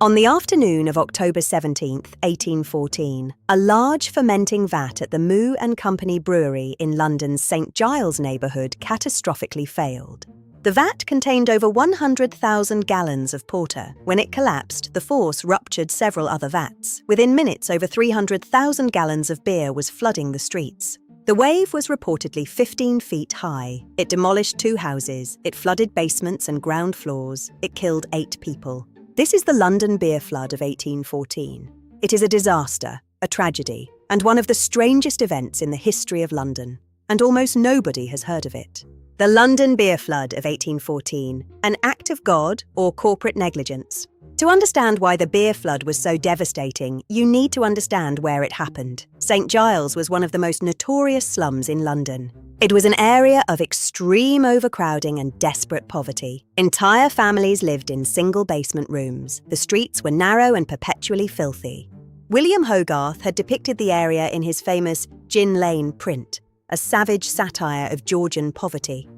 On the afternoon of October 17th, 1814, a large fermenting vat at the Moo and Company brewery in London's St Giles neighbourhood catastrophically failed. The vat contained over 100,000 gallons of porter. When it collapsed, the force ruptured several other vats. Within minutes, over 300,000 gallons of beer was flooding the streets. The wave was reportedly 15 feet high. It demolished 2 houses, it flooded basements and ground floors, it killed 8 people. This is the London beer flood of 1814. It is a disaster, a tragedy, and one of the strangest events in the history of London, and almost nobody has heard of it. The London beer flood of 1814, an act of God or corporate negligence. To understand why the beer flood was so devastating, you need to understand where it happened. St Giles was one of the most notorious slums in London. It was an area of extreme overcrowding and desperate poverty. Entire families lived in single basement rooms. The streets were narrow and perpetually filthy. William Hogarth had depicted the area in his famous Gin Lane print, a savage satire of Georgian poverty.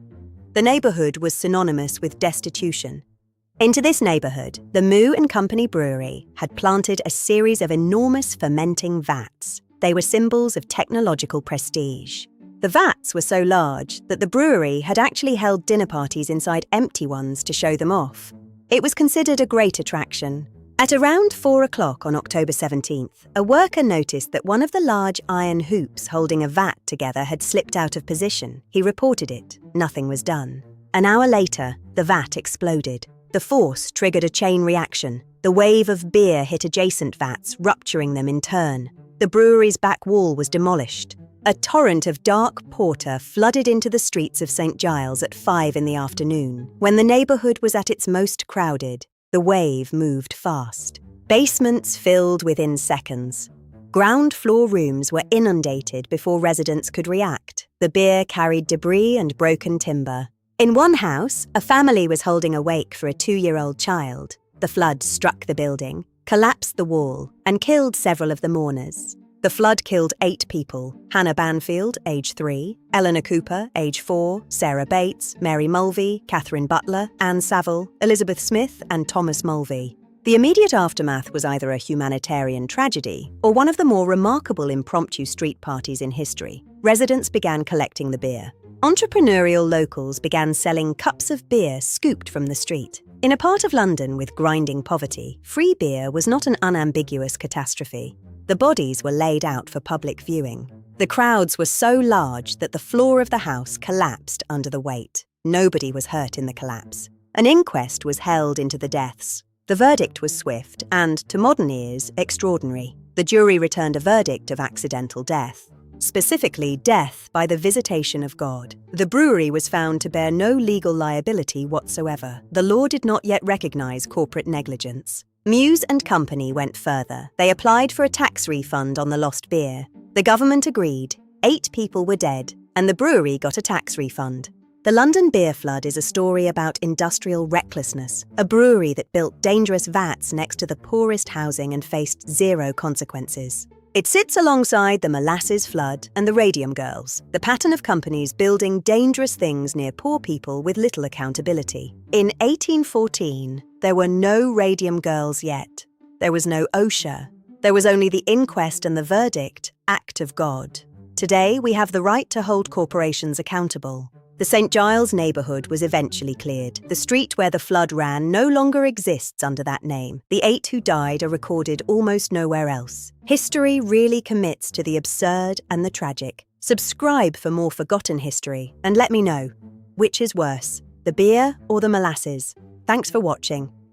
The neighbourhood was synonymous with destitution. Into this neighbourhood, the Moo and Company brewery had planted a series of enormous fermenting vats. They were symbols of technological prestige. The vats were so large that the brewery had actually held dinner parties inside empty ones to show them off. It was considered a great attraction. At around 4 o'clock on October 17th, a worker noticed that one of the large iron hoops holding a vat together had slipped out of position. He reported it. Nothing was done. An hour later, the vat exploded. The force triggered a chain reaction. The wave of beer hit adjacent vats, rupturing them in turn. The brewery's back wall was demolished. A torrent of dark porter flooded into the streets of St Giles at 5 in the afternoon. When the neighbourhood was at its most crowded, the wave moved fast. Basements filled within seconds. Ground floor rooms were inundated before residents could react. The beer carried debris and broken timber. In one house, a family was holding a wake for a 2-year-old child. The flood struck the building, collapsed the wall, and killed several of the mourners. The flood killed 8 people: Hannah Banfield, age 3, Eleanor Cooper, age 4, Sarah Bates, Mary Mulvey, Catherine Butler, Anne Saville, Elizabeth Smith, and Thomas Mulvey. The immediate aftermath was either a humanitarian tragedy or one of the more remarkable impromptu street parties in history. Residents began collecting the beer. Entrepreneurial locals began selling cups of beer scooped from the street. In a part of London with grinding poverty, free beer was not an unambiguous catastrophe. The bodies were laid out for public viewing. The crowds were so large that the floor of the house collapsed under the weight. Nobody was hurt in the collapse. An inquest was held into the deaths. The verdict was swift and, to modern ears, extraordinary. The jury returned a verdict of accidental death. Specifically, death by the visitation of God. The brewery was found to bear no legal liability whatsoever. The law did not yet recognise corporate negligence. Muse and Company went further. They applied for a tax refund on the lost beer. The government agreed. 8 people were dead, and the brewery got a tax refund. The London beer flood is a story about industrial recklessness, a brewery that built dangerous vats next to the poorest housing and faced 0 consequences. It sits alongside the molasses flood and the radium girls, the pattern of companies building dangerous things near poor people with little accountability. In 1814, there were no radium girls yet. There was no OSHA. There was only the inquest and the verdict, act of God. Today, we have the right to hold corporations accountable. The St Giles neighbourhood was eventually cleared. The street where the flood ran no longer exists under that name. The 8 who died are recorded almost nowhere else. History really commits to the absurd and the tragic. Subscribe for more forgotten history and let me know, which is worse, the beer or the molasses? Thanks for watching.